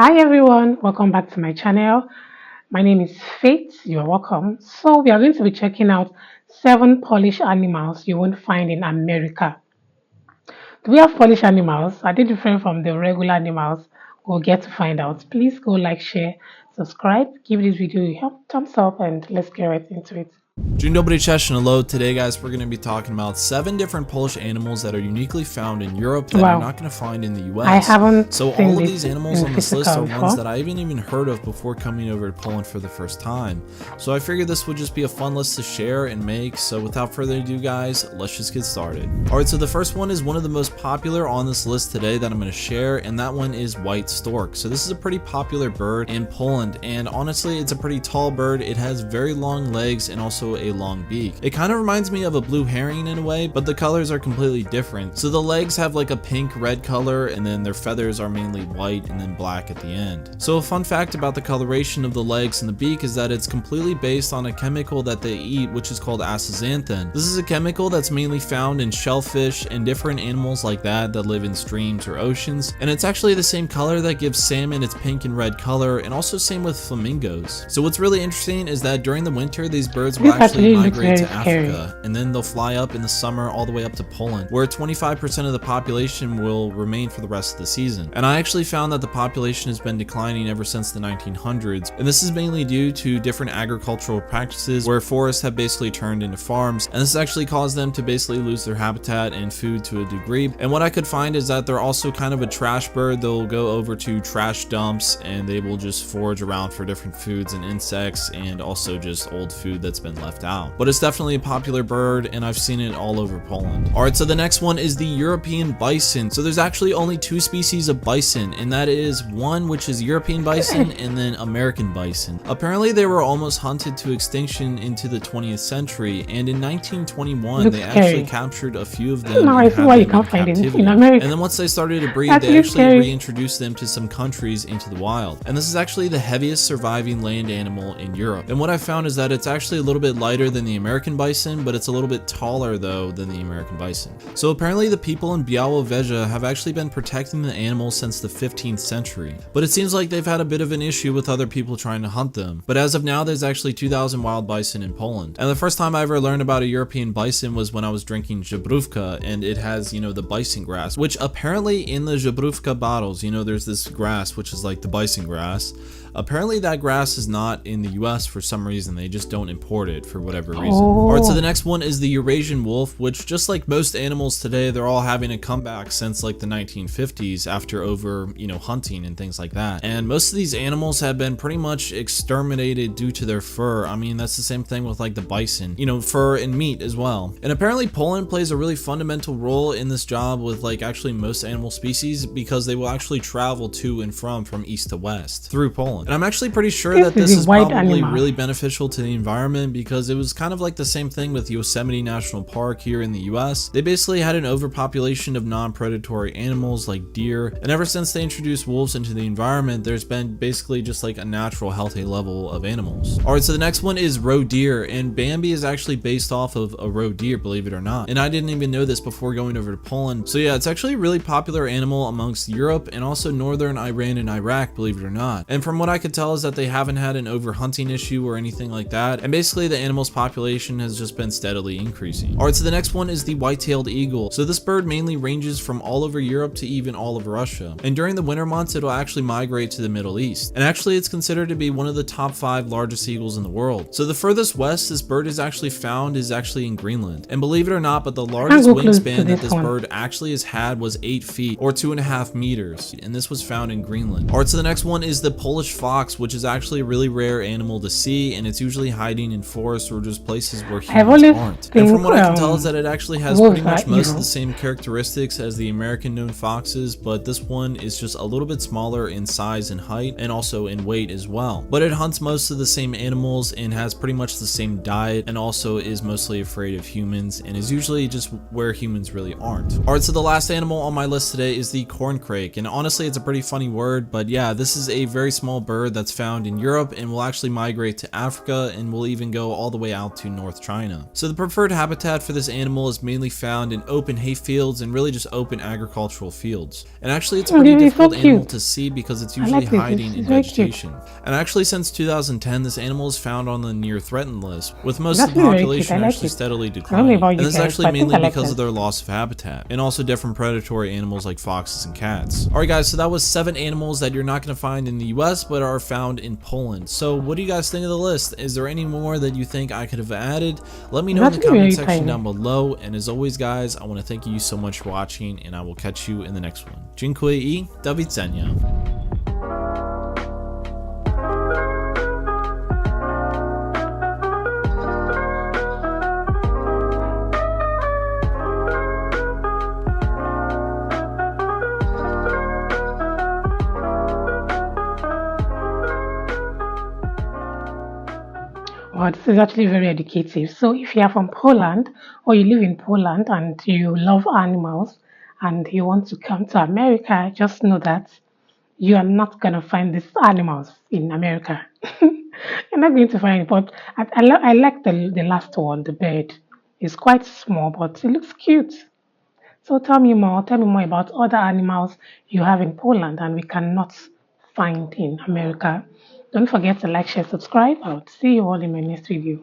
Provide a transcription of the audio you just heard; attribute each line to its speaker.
Speaker 1: Hi everyone, welcome back to my channel. My name is Faith. You're welcome. So we are going to be checking out 7 Polish animals you won't find in America. Do we have Polish animals? Are they different from the regular animals? We'll get to find out. Please go like, share, subscribe, give this video a thumbs up, and let's get right into it.
Speaker 2: Dzień dobry, cześć, and hello. Today, guys, we're going to be talking about 7 different Polish animals that are uniquely found in Europe that you're not going to find in the US.
Speaker 1: I haven't
Speaker 2: So
Speaker 1: seen
Speaker 2: all of
Speaker 1: this
Speaker 2: these animals on this list are
Speaker 1: before.
Speaker 2: ones that I haven't even heard of before coming over to Poland for the first time. So I figured this would just be a fun list to share and make. So without further ado, guys, let's just get started. Alright, so the first one is one of the most popular on this list today that I'm going to share, and that one is white stork. So this is a pretty popular bird in Poland, and honestly, it's a pretty tall bird. It has very long legs and also a long beak. It kind of reminds me of a blue heron in a way, but the colors are completely different. So the legs have like a pink red color, and then their feathers are mainly white and then black at the end. So a fun fact about the coloration of the legs and the beak is that it's completely based on a chemical that they eat, which is called astaxanthin. This is a chemical that's mainly found in shellfish and different animals like that live in streams or oceans, and it's actually the same color that gives salmon its pink and red color, and also same with flamingos. So what's really interesting is that during the winter, these birds will actually migrate to Africa, and then they'll fly up in the summer all the way up to Poland, where 25% of the population will remain for the rest of the season. And I actually found that the population has been declining ever since the 1900s, and this is mainly due to different agricultural practices where forests have basically turned into farms, and this actually caused them to basically lose their habitat and food to a degree. And what I could find is that they're also kind of a trash bird. They'll go over to trash dumps and they will just forage around for different foods and insects, and also just old food that's been left out. But it's definitely a popular bird, and I've seen it all over Poland. Alright, so the next one is the European bison. So there's actually only 2 species of bison, and that is one which is European bison and then American bison. Apparently they were almost hunted to extinction into the 20th century, and in 1921 they actually captured a few of them.
Speaker 1: Now I see why you can't find it in America.
Speaker 2: And then once they started to breed, they actually reintroduced them to some countries into the wild. And this is actually the heaviest surviving land animal in Europe. And what I found is that it's actually a little bit lighter than the American bison, but it's a little bit taller though than the American bison. So apparently the people in Białowieża have actually been protecting the animal since the 15th century. But it seems like they've had a bit of an issue with other people trying to hunt them. But as of now, there's actually 2,000 wild bison in Poland. And the first time I ever learned about a European bison was when I was drinking żubrówka, and it has, the bison grass, which apparently in the żubrówka bottles, there's this grass which is like the bison grass. Apparently that grass is not in the US for some reason. They just don't import it for whatever reason. Alright, so the next one is the Eurasian wolf, which just like most animals today, they're all having a comeback since like the 1950s after over, hunting and things like that. And most of these animals have been pretty much exterminated due to their fur. I mean, that's the same thing with like the bison, fur and meat as well. And apparently Poland plays a really fundamental role in this job with like actually most animal species, because they will actually travel to and from east to west through Poland. And I'm actually pretty sure that this is probably really beneficial to the environment, because it was kind of like the same thing with Yosemite National Park here in the US. They basically had an overpopulation of non-predatory animals like deer, and ever since they introduced wolves into the environment, there's been basically just like a natural healthy level of animals. Alright, so the next one is roe deer, and Bambi is actually based off of a roe deer, believe it or not. And I didn't even know this before going over to Poland. So yeah, it's actually a really popular animal amongst Europe and also northern Iran and Iraq, believe it or not. And from what I could tell is that they haven't had an overhunting issue or anything like that, and basically the animal's population has just been steadily increasing. Alright, so the next one is the white-tailed eagle. So this bird mainly ranges from all over Europe to even all of Russia, and during the winter months it'll actually migrate to the Middle East, and actually it's considered to be one of the top 5 largest eagles in the world. So the furthest west this bird is actually found is actually in Greenland, and believe it or not, but the largest wingspan that this bird actually has had was 8 feet or 2.5 meters, and this was found in Greenland. Alright, so the next one is the Polish fox, which is actually a really rare animal to see, and it's usually hiding in forests or just places where humans aren't. And from what I can tell is that it actually has pretty much most of the same characteristics as the American known foxes, but this one is just a little bit smaller in size and height, and also in weight as well. But it hunts most of the same animals and has pretty much the same diet, and also is mostly afraid of humans, and is usually just where humans really aren't. Alright, so the last animal on my list today is the corncrake, and honestly it's a pretty funny word, but yeah, this is a very small bird bird that's found in Europe and will actually migrate to Africa and will even go all the way out to North China. So the preferred habitat for this animal is mainly found in open hayfields and really just open agricultural fields. And actually it's a pretty difficult animal to see because it's usually hiding in vegetation. And actually since 2010 this animal is found on the near threatened list, with most of the population actually steadily declining. And this is actually mainly because of their loss of habitat, and also different predatory animals like foxes and cats. Alright guys, so that was 7 animals that you're not going to find in the US but are found in Poland. So what do you guys think of the list? Is there any more that you think I could have added? Let me know in the comment section down below. And as always guys, I want to thank you so much for watching, and I will catch you in the next one. Dziękuję I do widzenia.
Speaker 1: Wow, this is actually very educative. So if you are from Poland or you live in Poland and you love animals and you want to come to America, just know that you are not going to find these animals in America. You're not going to find it. But I like the last one, the bird. It's quite small, but it looks cute. So tell me more about other animals you have in Poland and we cannot find in America. Don't forget to like, share, subscribe. I'll see you all in my next video.